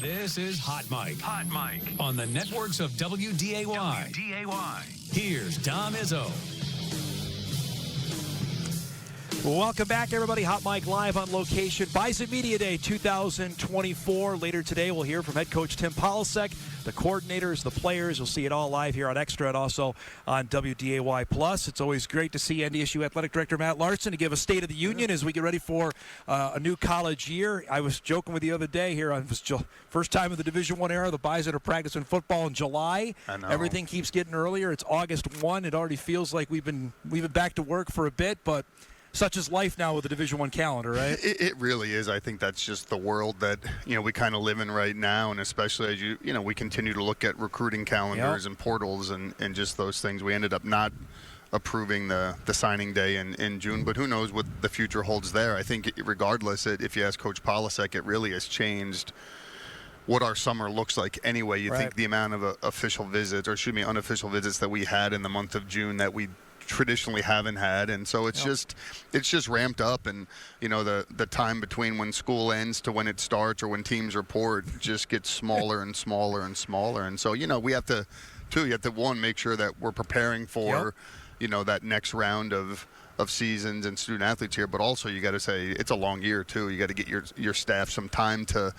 This is Hot Mike. Hot Mike. On the networks of WDAY. Here's Dom Izzo. Welcome back, everybody. Hot Mike live on location. Bison Media Day 2024. Later today, we'll hear from head coach Tim Polasek, the coordinators, the players. You'll see it all live here on Extra and also on WDAY+. It's always great to see NDSU Athletic Director Matt Larsen to give a State of the Union as we get ready for a new college year. I was joking with you the other day here on first time of the Division I era. The Bison are practicing football in July. I know. Everything keeps getting earlier. It's August 1. It already feels like we've been back to work for a bit, but such is life now with the Division I calendar, right? It really is. I think that's just the world that we kind of live in right now, and especially as we continue to look at recruiting calendars and portals and just those things. We ended up not approving the signing day in June, but who knows what the future holds there. I think regardless, if you ask Coach Polasek, it really has changed what our summer looks like anyway. You think the amount of unofficial visits that we had in the month of June that we traditionally haven't had, and so it's just ramped up, and the time between when school ends to when it starts or when teams report just gets smaller and smaller and smaller. And so we have to make sure that we're preparing for that next round of seasons and student athletes here, but also you got to say it's a long year too. You got to get your staff some time to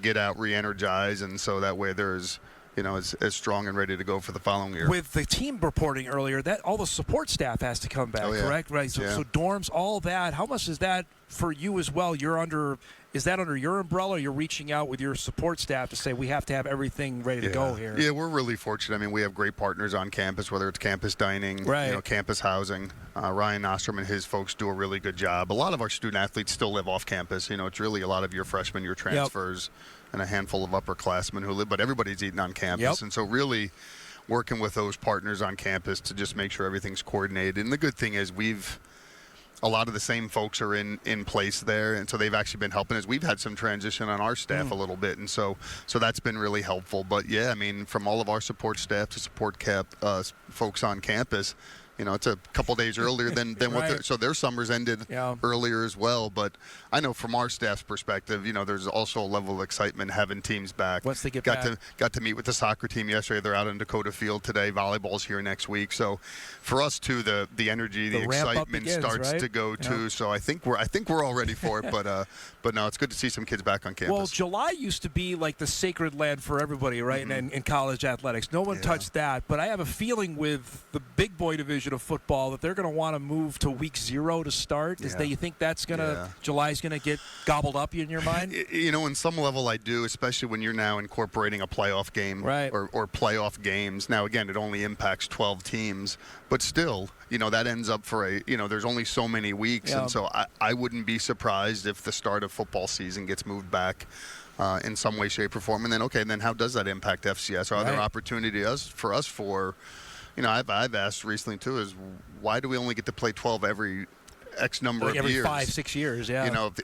get out, re-energize, and so that way there's as strong and ready to go for the following year. With the team reporting earlier, that all the support staff has to come back, correct? Right. So dorms, all that. How much is that for you as well? Is that under your umbrella? Or you're reaching out with your support staff to say we have to have everything ready to go here? Yeah, we're really fortunate. I mean, we have great partners on campus, whether it's campus dining, campus housing. Ryan Ostrom and his folks do a really good job. A lot of our student athletes still live off campus. It's really a lot of your freshmen, your transfers, and a handful of upperclassmen who live, but everybody's eating on campus. And so really working with those partners on campus to just make sure everything's coordinated. And the good thing is a lot of the same folks are in place there, and so they've actually been helping us. We've had some transition on our staff a little bit, and so that's been really helpful. But I mean, from all of our support staff to support folks on campus, it's a couple days earlier than what so their summers ended earlier as well. But I know from our staff's perspective, there's also a level of excitement having teams back. Once they get back. Got to meet with the soccer team yesterday. They're out in Dakota Field today. Volleyball's here next week. So for us too, the energy, the excitement starts to go too. So I think we're all ready for it. But no, it's good to see some kids back on campus. Well, July used to be like the sacred land for everybody, right? In college athletics, no one touched that. But I have a feeling with the big boy division of football that they're going to want to move to week 0 to start. You think that's July's going to get gobbled up in your mind? In some level I do, especially when you're now incorporating a playoff game or playoff games. Now again, it only impacts 12 teams, but still, that ends up for there's only so many weeks, and so I wouldn't be surprised if the start of football season gets moved back in some way, shape, or form. And then how does that impact FCS? Are there opportunities for us I've asked recently too, is why do we only get to play 12 every X number of every years? 5-6 years,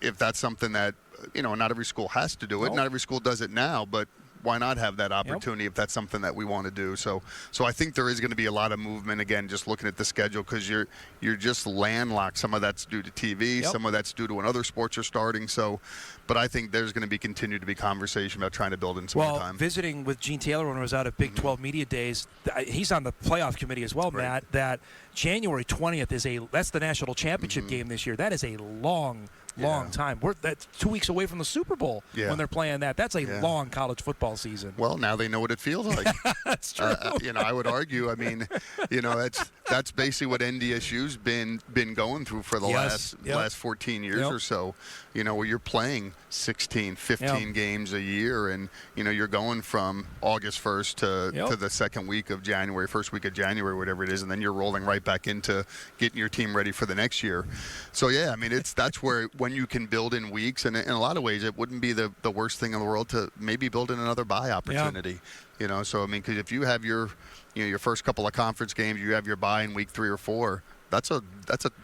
if that's something that, not every school has to do it. Not every school does it now, but why not have that opportunity if that's something that we want to do? So I think there is going to be a lot of movement, again, just looking at the schedule, because you're just landlocked. Some of that's due to TV, some of that's due to when other sports are starting. But I think there's going to continue to be conversation about trying to build in some more time. Visiting with Gene Taylor when I was out at Big 12 Media Days, he's on the playoff committee as well, Matt, that January 20th that's the national championship game this year. That is a long time. That's 2 weeks away from the Super Bowl when they're playing that. That's a long college football season. Well, now they know what it feels like. That's true. I would argue. I mean, that's basically what NDSU's been going through for the last 14 years or so. Where you're playing 16, 15 games a year, and you're going from August 1st to the second week of January, first week of January, whatever it is, and then you're rolling right back into getting your team ready for the next year. So I mean, that's where when you can build in weeks, and in a lot of ways, it wouldn't be the worst thing in the world to maybe build in another bye opportunity. So I mean, because if you have your first couple of conference games, you have your bye in week 3 or 4. That's a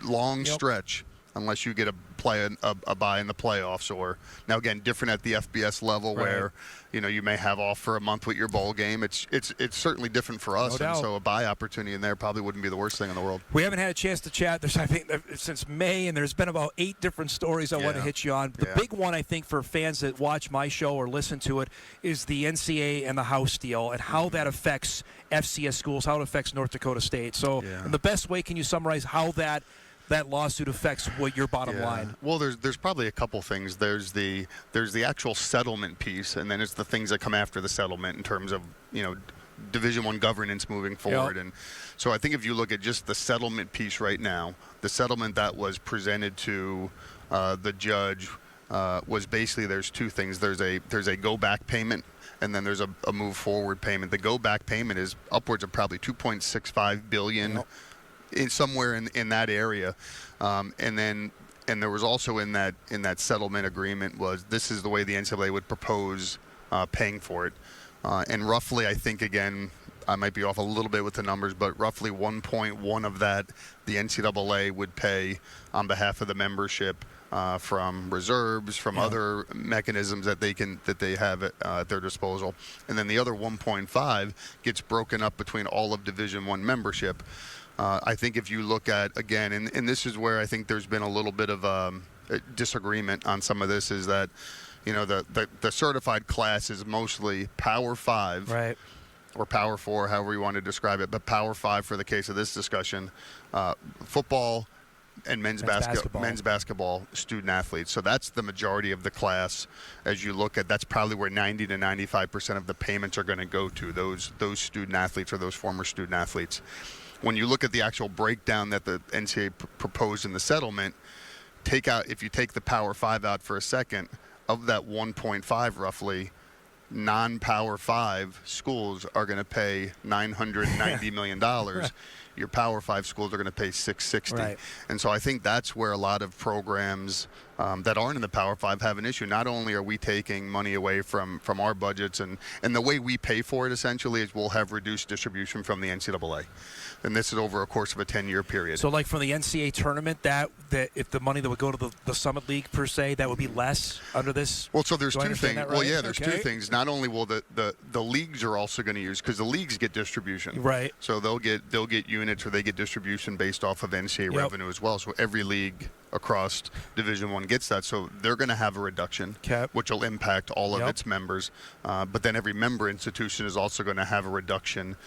long stretch. unless you get a bye in the playoffs. Or now again, different at the FBS level, Right. where you may have off for a month with your bowl game. It's certainly different for us, No and doubt. so a bye opportunity in there probably wouldn't be the worst thing in the world. We haven't had a chance to chat. I think since May, and there's been about 8 different stories I want to hit you on. The big one, I think, for fans that watch my show or listen to it is the NCAA and the House deal and how that affects FCS schools, how it affects North Dakota State. So in the best way, can you summarize how that lawsuit affects what your bottom line? Well, there's probably a couple things. There's the actual settlement piece, and then it's the things that come after the settlement in terms of Division I governance moving forward. And so I think if you look at just the settlement piece right now, the settlement that was presented to the judge was basically there's 2 things. There's a go back payment, and then there's a move forward payment. The go back payment is upwards of probably $2.65 billion. Somewhere in that area, and there was also in that settlement agreement was this is the way the NCAA would propose paying for it, and roughly I think again I might be off a little bit with the numbers, but roughly 1.1 of that the NCAA would pay on behalf of the membership from reserves, from other mechanisms that they have at their disposal, and then the other 1.5 gets broken up between all of Division I membership. I think if you look at, again, and this is where I think there's been a little bit of a disagreement on some of this, is that, the certified class is mostly Power 5. Right. Or Power 4, however you want to describe it, but Power 5 for the case of this discussion, football and men's basketball student athletes. So that's the majority of the class. As you look at, that's probably where 90 to 95% of the payments are going to go to, those student athletes or those former student athletes. When you look at the actual breakdown that the NCAA proposed in the settlement, if you take the Power 5 out for a second, of that 1.5 roughly, non-Power 5 schools are going to pay $990 million. Your Power 5 schools are going to pay $660. Right. And so I think that's where a lot of programs that aren't in the Power 5 have an issue. Not only are we taking money away from our budgets, and the way we pay for it essentially is we'll have reduced distribution from the NCAA. And this is over a course of a 10-year period. So like from the NCAA tournament, that if the money that would go to the Summit League per se, that would be less under this? Well, so there's Do I 2 understand things. that right? Well, yeah, there's 2 things. Not only will the leagues are also going to use, because the leagues get distribution. Right. So they'll get units, or they get distribution based off of NCAA revenue as well. So every league across Division I gets that. So they're going to have a reduction, which will impact all of its members. But then every member institution is also going to have a reduction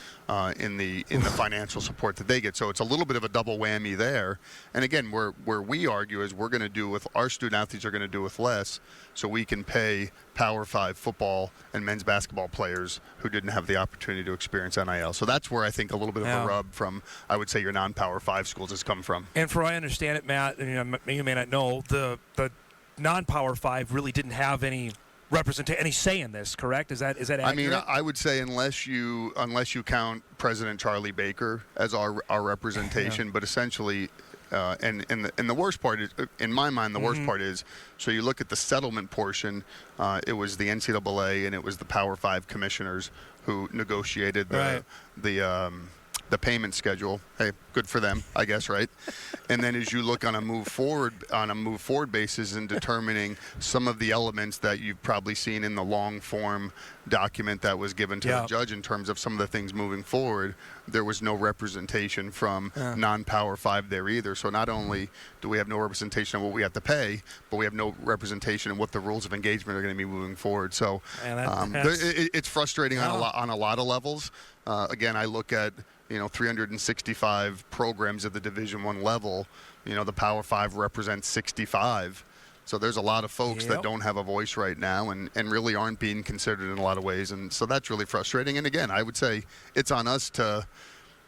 in the financial support that they get. So it's a little bit of a double whammy there. And again, where we argue is we're going to do with our student athletes are going to do with less, so we can pay Power 5 football and men's basketball players who didn't have the opportunity to experience NIL. So that's where I think a little bit of a rub from, I would say, your non-Power 5 schools has come from. And for I understand it, Matt, and you may not know, the non-Power 5 really didn't have any say in this, correct? Is that accurate? I mean, I would say unless you count President Charlie Baker as our representation, but essentially, and the worst part is, in my mind, the worst part is, so you look at the settlement portion, it was the NCAA and it was the Power 5 commissioners who negotiated the payment schedule. Hey, good for them, I guess, right? And then as you look on a move forward basis in determining some of the elements that you've probably seen in the long form document that was given to the judge in terms of some of the things moving forward, there was no representation from non-Power 5 there either. So not only do we have no representation of what we have to pay, but we have no representation of what the rules of engagement are going to be moving forward. So it's frustrating on a lot of levels. Again, I look at 365 programs at the Division I level. The Power 5 represents 65. So there's a lot of folks that don't have a voice right now and really aren't being considered in a lot of ways. And so that's really frustrating. And again, I would say it's on us to,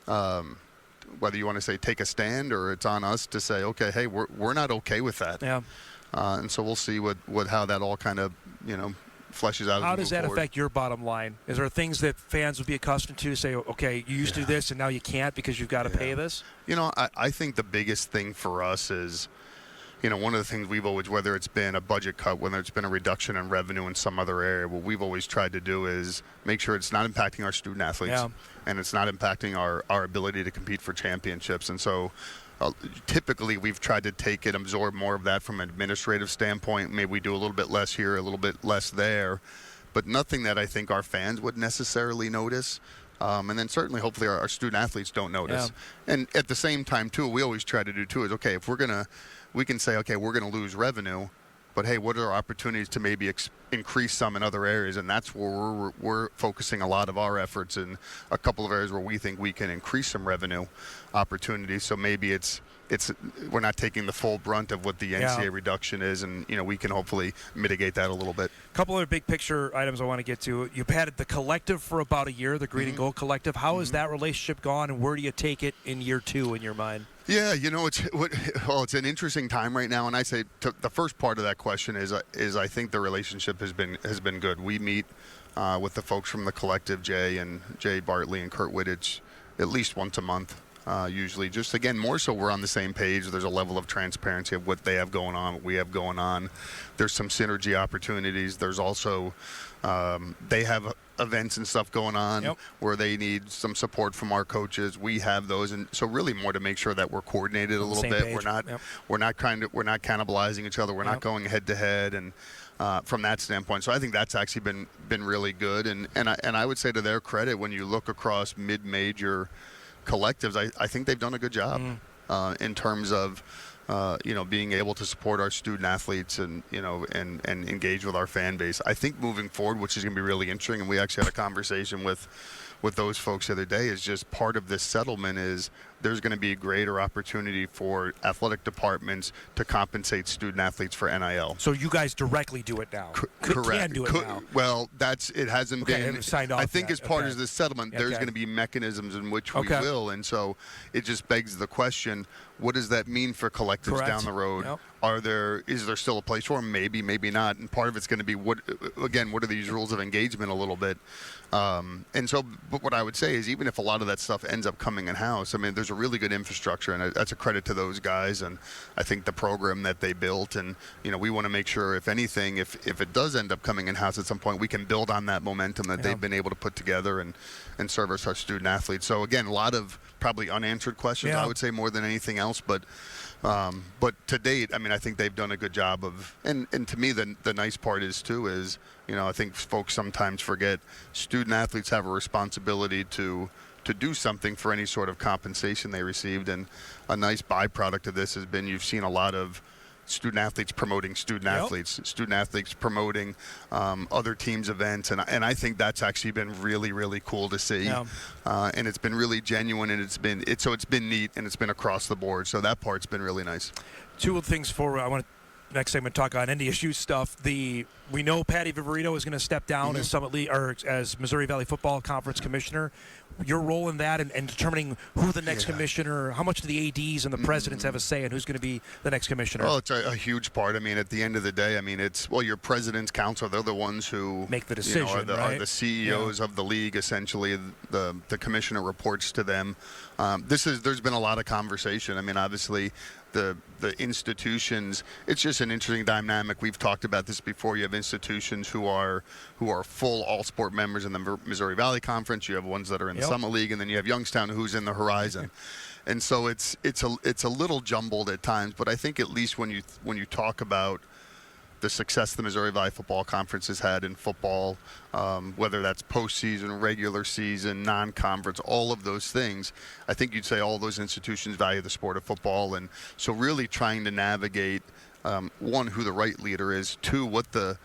whether you want to say take a stand, or it's on us to say, okay, hey, we're not okay with that. Yeah. And so we'll see how that all kind of, fleshes out. How does that affect your bottom line? Is there things that fans would be accustomed to say, okay, you used to do this and now you can't because you've got to pay this? I think the biggest thing for us is, one of the things we've always, whether it's been a budget cut, whether it's been a reduction in revenue in some other area, what we've always tried to do is make sure it's not impacting our student athletes and it's not impacting our ability to compete for championships. And so typically we've tried to take it, absorb more of that from an administrative standpoint. Maybe we do a little bit less here, a little bit less there, but nothing that I think our fans would necessarily notice. And then certainly, hopefully, our student athletes don't notice. Yeah. And at the same time, too, we always try to do, too, is, okay, if we can say, okay, we're going to lose revenue, but, hey, what are our opportunities to maybe increase some in other areas? And that's where we're focusing a lot of our efforts in a couple of areas where we think we can increase some revenue opportunities. So maybe it's we're not taking the full brunt of what the NCAA reduction is, and we can hopefully mitigate that a little bit. A couple other big picture items I want to get to. You've had the collective for about a year, the Green and Gold Collective. How has that relationship gone, and where do you take it in year 2 in your mind? Yeah, it's an interesting time right now, and I say the first part of that question is I think the relationship has been good. We meet with the folks from the collective, Jay Bartley and Kurt Wittich, at least once a month. Usually, just again, more so we're on the same page. There's a level of transparency of what they have going on, what we have going on. There's some synergy opportunities. There's also they have events and stuff going on where they need some support from our coaches. We have those, and so really more to make sure that we're coordinated a little bit. Page. We're not cannibalizing each other. We're not going head to head, and from that standpoint. So I think that's actually been really good. And I would say to their credit, when you look across mid-major collectives, I think they've done a good job in terms of being able to support our student athletes and engage with our fan base. I think moving forward, which is going to be really interesting, and we actually had a conversation with those folks the other day, is just part of this settlement is there's going to be a greater opportunity for athletic departments to compensate student athletes for NIL. So you guys directly do it now? Correct. Can do it now. Well, it hasn't been signed off. I think as part of this settlement, there's going to be mechanisms in which we will, and so it just begs the question: what does that mean for collectives down the road? Is there still a place for them? Maybe, maybe not. And part of it's going to be what are these rules of engagement a little bit? And so, but what I would say is, even if a lot of that stuff ends up coming in house, I mean, there's a really good infrastructure, and that's a credit to those guys. And I think the program that they built, and we want to make sure, if anything, if it does end up coming in house at some point, we can build on that momentum that they've been able to put together and service our student athletes. So again, a lot of probably unanswered questions, I would say, more than anything else, but to date, I mean, I think they've done a good job of, and to me, the nice part is I think folks sometimes forget student athletes have a responsibility to do something for any sort of compensation they received, and a nice byproduct of this has been you've seen a lot of student athletes promoting student athletes promoting other teams' events, and I think that's actually been really, really cool to see, and it's been really genuine, and it's been neat, and it's been across the board. So that part's been really nice. Two things I want to next segment talk on NDSU stuff. We know Patty Viverito is going to step down as Summit League or as Missouri Valley Football Conference commissioner. Your role in that and determining who the next commissioner, how much do the ADs and the presidents have a say in who's going to be the next commissioner? Well, it's a huge part. I mean, at the end of the day, I mean, your president's council, they're the ones who make the decision, are the CEOs of the league, essentially. The commissioner reports to them. There's been a lot of conversation. I mean, obviously, the institutions, it's just an interesting dynamic. We've talked about this before. You have institutions who are full all-sport members in the Missouri Valley Conference. You have ones that are in the Summit League, and then you have Youngstown, who's in the Horizon. And so it's a little jumbled at times, but I think at least when you talk about the success the Missouri Valley Football Conference has had in football, whether that's postseason, regular season, non-conference, all of those things, I think you'd say all those institutions value the sport of football. And so really trying to navigate, one, who the right leader is, two, what the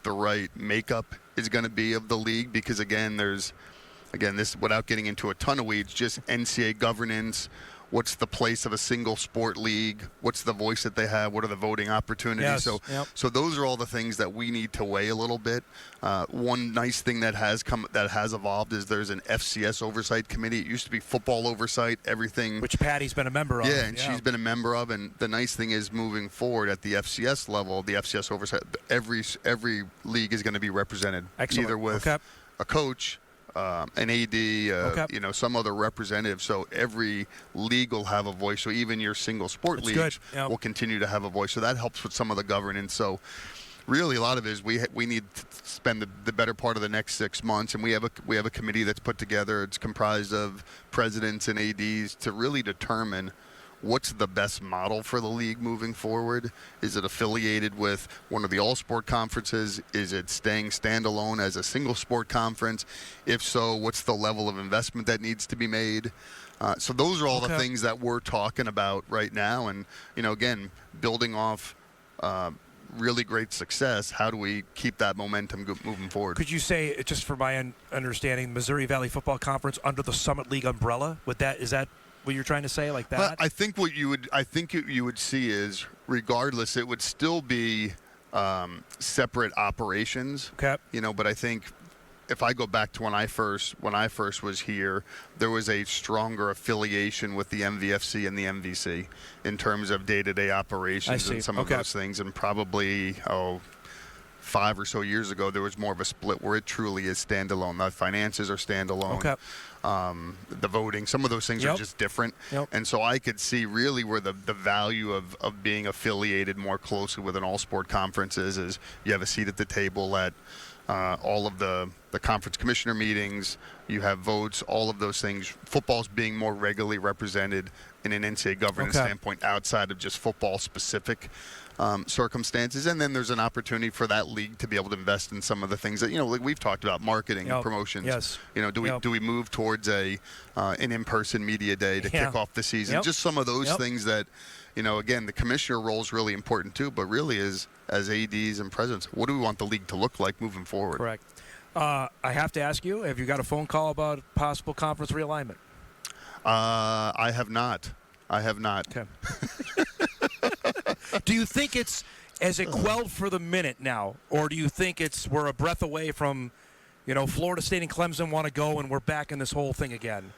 right makeup is going to be of the league, because this, without getting into a ton of weeds, just NCAA governance. What's the place of a single sport league? What's the voice that they have? What are the voting opportunities? So those are all the things that we need to weigh a little bit. One nice thing that has evolved is there's an FCS oversight committee. It used to be football oversight, everything. Which Patty's been a member of. Yeah, and she's been a member of. And the nice thing is, moving forward at the FCS level, the FCS oversight, every league is going to be represented. Excellent. Either with a coach, an AD, some other representative. So every league will have a voice. So even your single sport leagues will continue to have a voice. So that helps with some of the governance. So really, a lot of it is we need to spend the better part of the next 6 months, and we have a committee that's put together. It's comprised of presidents and ADs to really determine what's the best model for the league moving forward? Is it affiliated with one of the all-sport conferences? Is it staying standalone as a single sport conference? If so, what's the level of investment that needs to be made? So those are all the things that we're talking about right now. And, again, building off really great success, how do we keep that momentum moving forward? Could you say, just for my understanding, Missouri Valley Football Conference under the Summit League umbrella? Is that what you're trying to say, like that? Well, I think what you would see is, regardless, it would still be separate operations. Okay. But I think if I go back to when I first was here, there was a stronger affiliation with the MVFC and the MVC in terms of day-to-day operations and some of those things. And probably 5 or so years ago, there was more of a split where it truly is standalone. The finances are standalone. Okay. The voting, some of those things are just different. Yep. And so I could see really where the value of being affiliated more closely with an all-sport conference is you have a seat at the table at all of the conference commissioner meetings. You have votes, all of those things. Football's being more regularly represented in an NCAA governance standpoint outside of just football-specific circumstances. And then there's an opportunity for that league to be able to invest in some of the things that, like we've talked about, marketing and promotions. Yes. Do we move towards an in-person media day to kick off the season? Yep. Just some of those things that, again, the commissioner role is really important too, but really as ADs and presidents, what do we want the league to look like moving forward? Correct. I have to ask you, have you got a phone call about possible conference realignment? I have not. Okay. Do you think it's, has it quelled for the minute now, or do you think we're a breath away from, Florida State and Clemson want to go and we're back in this whole thing again?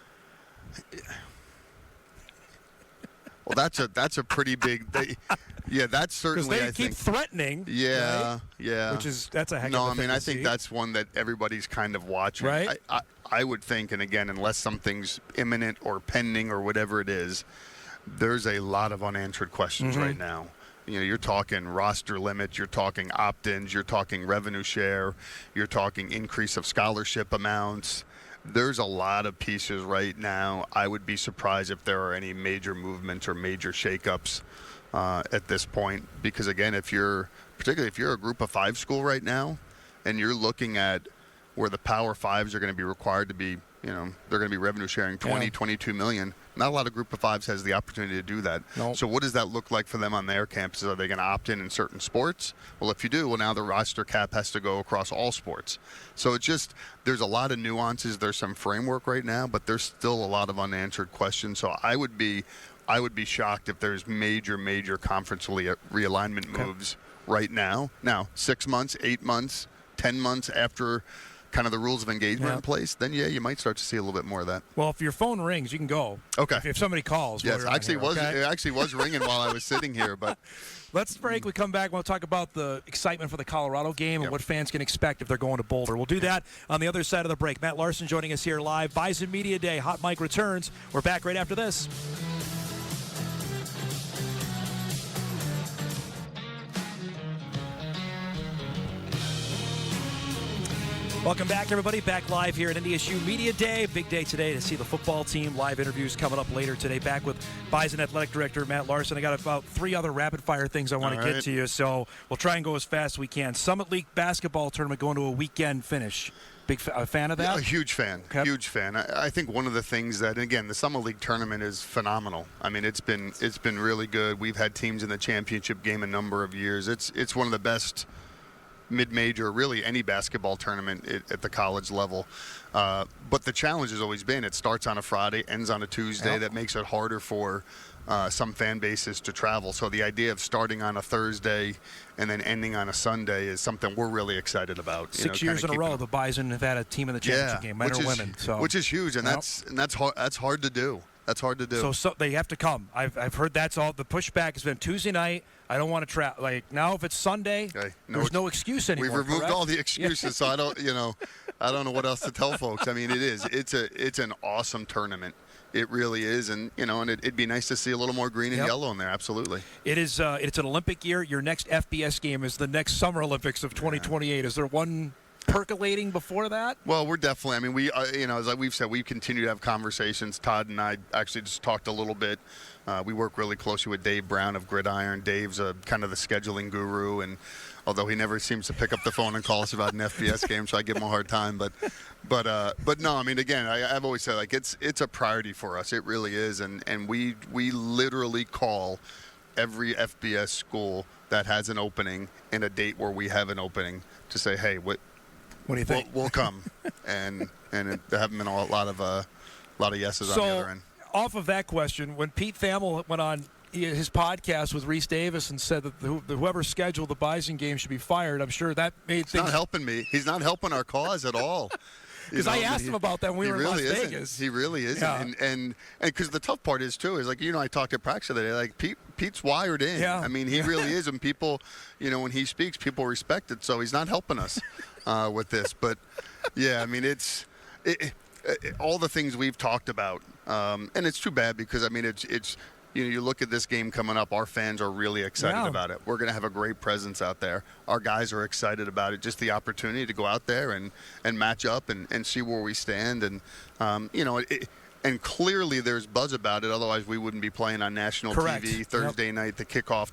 Well, that's a pretty big. That's certainly. Because they keep threatening. Yeah, right? yeah. That's a heck of a thing. No, I mean, I to think see. that's one that everybody's kind of watching. Right. I would think, and again, unless something's imminent or pending or whatever it is, there's a lot of unanswered questions right now. You're talking roster limits, you're talking opt-ins, you're talking revenue share, you're talking increase of scholarship amounts. There's a lot of pieces right now. I would be surprised if there are any major movements or major shakeups at this point. Because again, particularly if you're a Group of 5 school right now, and you're looking at where the Power Fives are going to be required to be, they're going to be revenue sharing 22 million. Not a lot of Group of 5s has the opportunity to do that. Nope. So what does that look like for them on their campuses? Are they going to opt in certain sports? Well, if you do, now the roster cap has to go across all sports. So there's a lot of nuances. There's some framework right now, but there's still a lot of unanswered questions. So I would be shocked if there's major conference realignment moves right now. Now, 6 months, 8 months, 10 months after kind of the rules of engagement in place, then you might start to see a little bit more of that. Well, if your phone rings, you can go. Okay. If somebody calls. Yes, it actually was ringing while I was sitting here, but let's break. We come back. We'll talk about the excitement for the Colorado game and what fans can expect if they're going to Boulder. We'll do that on the other side of the break. Matt Larsen joining us here live. Bison Media Day. Hot Mic returns. We're back right after this. Welcome back, everybody. Back live here at NDSU Media Day. Big day today to see the football team. Live interviews coming up later today. Back with Bison Athletic Director Matt Larsen. I got about 3 other rapid-fire things I want to get to you, so we'll try and go as fast as we can. Summit League basketball tournament going to a weekend finish. Big fan of that? Yeah, a huge fan. Okay. Huge fan. I think one of the things that, again, the Summit League tournament is phenomenal. I mean, it's been really good. We've had teams in the championship game a number of years. It's one of the best mid-major, really any basketball tournament at the college level. But the challenge has always been it starts on a Friday, ends on a Tuesday. That makes it harder for some fan bases to travel. So the idea of starting on a Thursday and then ending on a Sunday is something we're really excited about. 6 years in a row, the Bison have had a team in the championship game, men or women. So which is huge, and that's hard to do. That's hard to do. So they have to come. I've heard that's all. The pushback has been Tuesday night. I don't want to travel. Like now, if it's Sunday, there's no excuse anymore. We've removed all the excuses, so I don't know what else to tell folks. I mean, it's an awesome tournament. It really is, and it'd be nice to see a little more green and yellow in there. Absolutely. It is. It's an Olympic year. Your next FBS game is the next Summer Olympics of 2028. Is there one percolating before that? Well, we're definitely. I mean, we, as we've said, we continue to have conversations. Todd and I actually just talked a little bit. We work really closely with Dave Brown of Gridiron. Dave's kind of the scheduling guru, and although he never seems to pick up the phone and call us about an FBS game, so I give him a hard time. But no, I mean, again, I've always said, like, it's a priority for us. It really is, and we literally call every FBS school that has an opening and a date where we have an opening to say, hey, what do you think? We'll come, and there haven't been a lot of yeses on the other end. Off of that question, when Pete Thamel went on his podcast with Reese Davis and said that whoever scheduled the Bison game should be fired, I'm sure that made things. He's not helping me. He's not helping our cause at all. Because I asked him about that when we were in Las Vegas. He really isn't. Yeah. And because the tough part is, too, is like, I talked at practice the other day, like Pete's wired in. Yeah. I mean, he really is. And people, when he speaks, people respect it. So he's not helping us with this. But, yeah, I mean, it's all the things we've talked about. And it's too bad because, I mean, it's you look at this game coming up, our fans are really excited about it. We're going to have a great presence out there. Our guys are excited about it, just the opportunity to go out there and match up and see where we stand. And, and clearly there's buzz about it. Otherwise, we wouldn't be playing on national TV Thursday night, the kickoff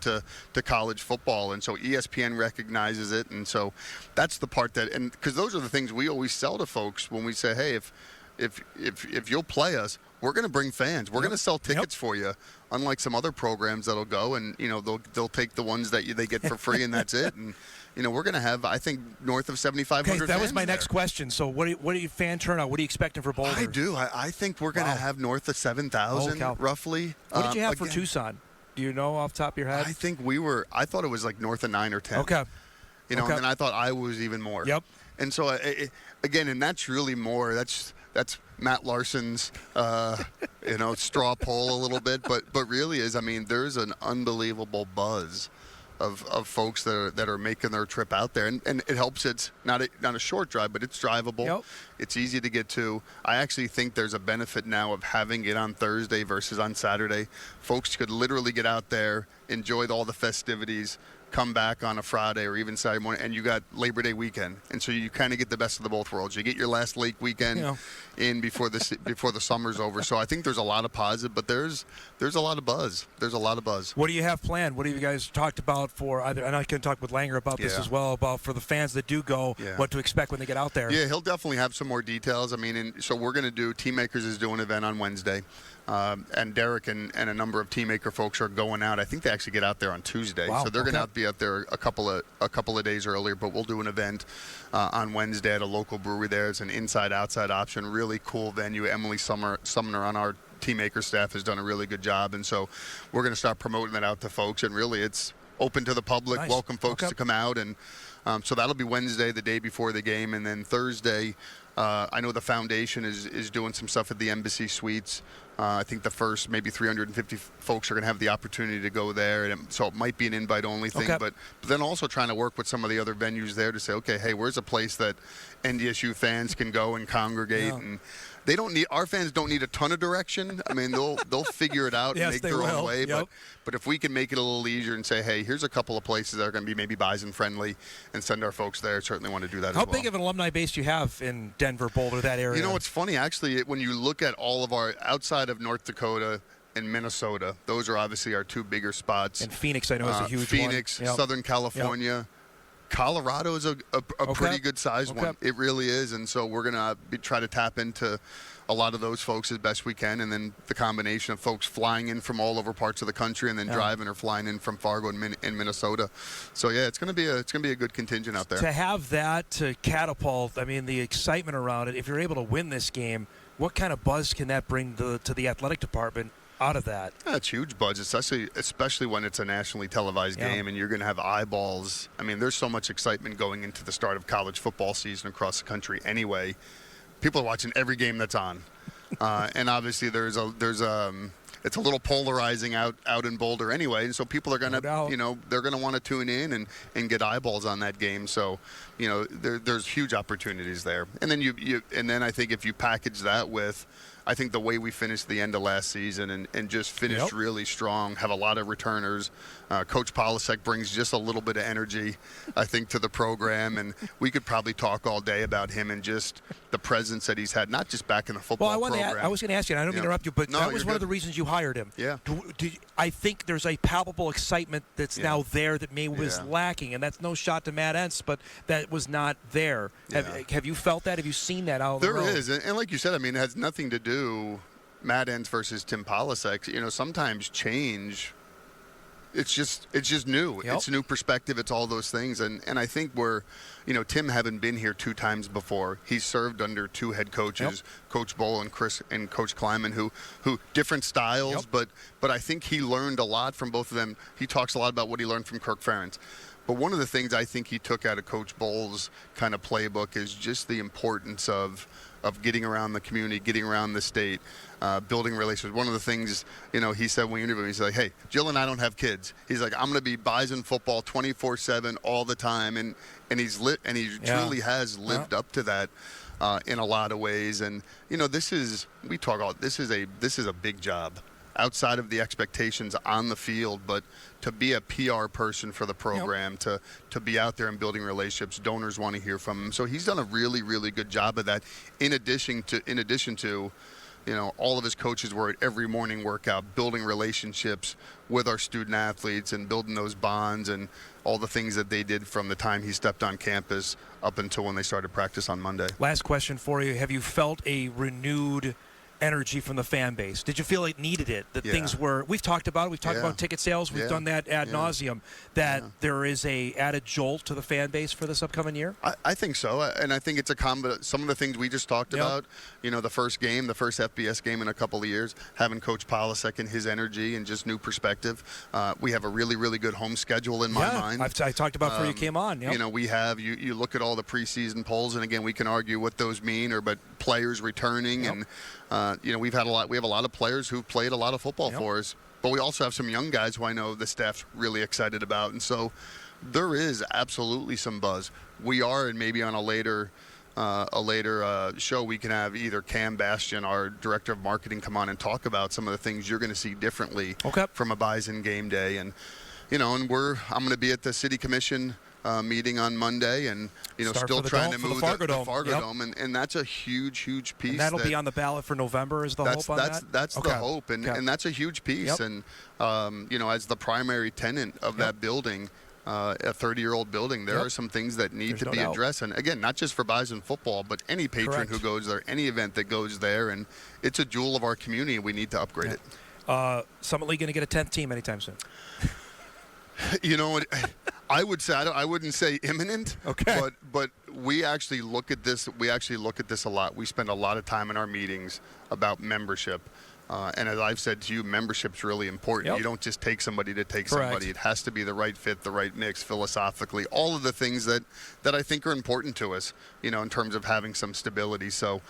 to college football. And so ESPN recognizes it. And so that's the part and because those are the things we always sell to folks when we say, hey, if you'll play us, we're going to bring fans. We're going to sell tickets for you, unlike some other programs that'll go and they'll take the ones that they get for free and that's it. And we're going to have, I think, north of 7,500. Okay, that was my next question. So what do you fan turnout? What are you expecting for Boulder? I think we're going to have north of 7,000 roughly. What did you have for Tucson? Do you know off the top of your head? I think I thought it was like north of 9 or 10. Okay. And then I thought Iowa was even more. Yep. And so again, and that's really more. That's Matt Larsen's, straw poll a little bit, but really is. I mean, there's an unbelievable buzz of folks that are making their trip out there, and it helps. It's not a short drive, but it's drivable. Yep. It's easy to get to. I actually think there's a benefit now of having it on Thursday versus on Saturday. Folks could literally get out there, enjoy all the festivities, come back on a Friday or even Saturday morning, and you got Labor Day weekend, and so you kind of get the best of the both worlds. You get your last lake weekend in before the summer's over. So I think there's a lot of positive, but there's a lot of buzz. There's a lot of buzz. What do you have planned? What have you guys talked about for either? And I can talk with Langer about this as well, about for the fans that do go, what to expect when they get out there. Yeah, he'll definitely have some more details. I mean, so we're going to do Team Makers is doing an event on Wednesday. And Derek and a number of Team Maker folks are going out. I think they actually get out there on Tuesday, so they're going to be out there a couple of days earlier. But we'll do an event on Wednesday at a local brewery there. It's an inside-outside option, really cool venue. Emily Sumner on our Team Maker staff has done a really good job, and so we're going to start promoting that out to folks. And really, it's open to the public. Nice. Welcome folks to come out, and so that'll be Wednesday, the day before the game, and then Thursday. I know the foundation is doing some stuff at the Embassy Suites. I think the first maybe 350 folks are going to have the opportunity to go there, and so it might be an invite-only thing. But then also trying to work with some of the other venues there to say, okay, hey, where's a place that NDSU fans can go and congregate? And our fans don't need a ton of direction. I mean, they'll figure it out and make their own way. But if we can make it a little easier and say, hey, here's a couple of places that are going to be maybe Bison friendly, and send our folks there, certainly want to do that. How big of an alumni base do you have in Denver, Boulder, that area? It's funny actually when you look at all of our outside of North Dakota and Minnesota, those are obviously our two bigger spots. And Phoenix, I know, is a huge one. Phoenix, Southern California. Yep. Colorado is a pretty good sized one. It really is, and so we're going to try to tap into a lot of those folks as best we can, and then the combination of folks flying in from all over parts of the country and then driving or flying in from Fargo and Minnesota. So yeah, it's going to be a good contingent out there. To have that to catapult, I mean, the excitement around it. If you're able to win this game, what kind of buzz can that bring to the athletic department out of that? Yeah, it's huge buzz, especially when it's a nationally televised game and you're going to have eyeballs. I mean, there's so much excitement going into the start of college football season across the country anyway. People are watching every game that's on. And obviously it's a little polarizing out in Boulder anyway, and so people are going to, they're going to want to tune in and get eyeballs on that game. So, there's huge opportunities there. And then and then I think if you package that with I think the way we finished the end of last season and just finished really strong, have a lot of returners. Coach Polasek brings just a little bit of energy, I think, to the program, and we could probably talk all day about him and just the presence that he's had, not just back in the football program. I was going to ask you, and I don't mean to interrupt you, but that was one of the reasons you hired him. Yeah. I think there's a palpable excitement that's now there that maybe was lacking, and that's no shot to Matt Entz, but that was not there. Have you felt that? Have you seen that out on the road? There is, and like you said, I mean, it has nothing to do Matt Entz versus Tim Polasek. You know, sometimes change. It's just new. It's a new perspective. It's all those things, and I think Tim having been here 2 times before, he's served under 2 head coaches, Coach Bowl and Coach Kleiman, who different styles, but I think he learned a lot from both of them. He talks a lot about what he learned from Kirk Ferentz. But one of the things I think he took out of Coach Bowles' kind of playbook is just the importance of getting around the community, getting around the state, building relationships. One of the things, he said when we interviewed him, he's like, hey, Jill and I don't have kids. He's like, I'm going to be Bison football 24/7 all the time. And he truly has lived up to that in a lot of ways. And, this is a big job outside of the expectations on the field, but to be a PR person for the program, to be out there and building relationships, donors want to hear from him. So he's done a really, really good job of that. In addition to, all of his coaches were at every morning workout, building relationships with our student athletes and building those bonds and all the things that they did from the time he stepped on campus up until when they started practice on Monday. Last question for you. Have you felt a renewed energy from the fan base? Did you feel it needed it? That things were, we've talked about it, we've talked about ticket sales, we've done that ad nauseum, that there is a added jolt to the fan base for this upcoming year? I think so, and I think it's a some of the things we just talked about, the first FBS game in a couple of years, having Coach Polasek and his energy and just new perspective. We have a really, really good home schedule in my mind. I talked about before you came on. We have, you look at all the preseason polls, and again, we can argue what those mean, but players returning and we have a lot of players who've played a lot of football for us, but we also have some young guys who I know the staff's really excited about, and so there is absolutely some buzz. We are, and maybe on a later show, we can have either Cam Bastian, our director of marketing, come on and talk about some of the things you're going to see differently from a Bison game day, and I'm going to be at the City Commission meeting on Monday, and still trying to move the Fargo Dome, and that's a huge piece. And that'll be on the ballot for November. Is the hope on that? That's the hope, and that's a huge piece. And as the primary tenant of that building, a 30-year-old building, there are some things that need to be addressed. And again, not just for Bison football, but any patron who goes there, any event that goes there, and it's a jewel of our community. We need to upgrade it. Summit League going to get a 10th team anytime soon? I would say I wouldn't say imminent. But we actually look at this. We actually look at this a lot. We spend a lot of time in our meetings about membership. And as I've said to you, membership's really important. You don't just take somebody to take somebody. It has to be the right fit, the right mix, philosophically, all of the things that I think are important to us, in terms of having some stability. So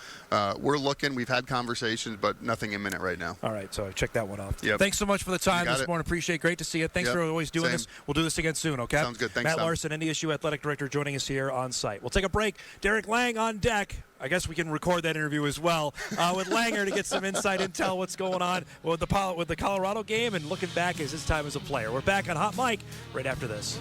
we're looking. We've had conversations, but nothing imminent right now. All right, so check that one off. Thanks so much for the time this morning. Appreciate it. Great to see you. Thanks for always doing this. We'll do this again soon, okay? Sounds good. Thanks, Matt Larsen, NDSU Athletic Director, joining us here on site. We'll take a break. Derek Lang on deck. I guess we can record that interview as well with Langer to get some inside intel what's going on with the Colorado game and looking back at his time as a player. We're back on Hot Mic right after this.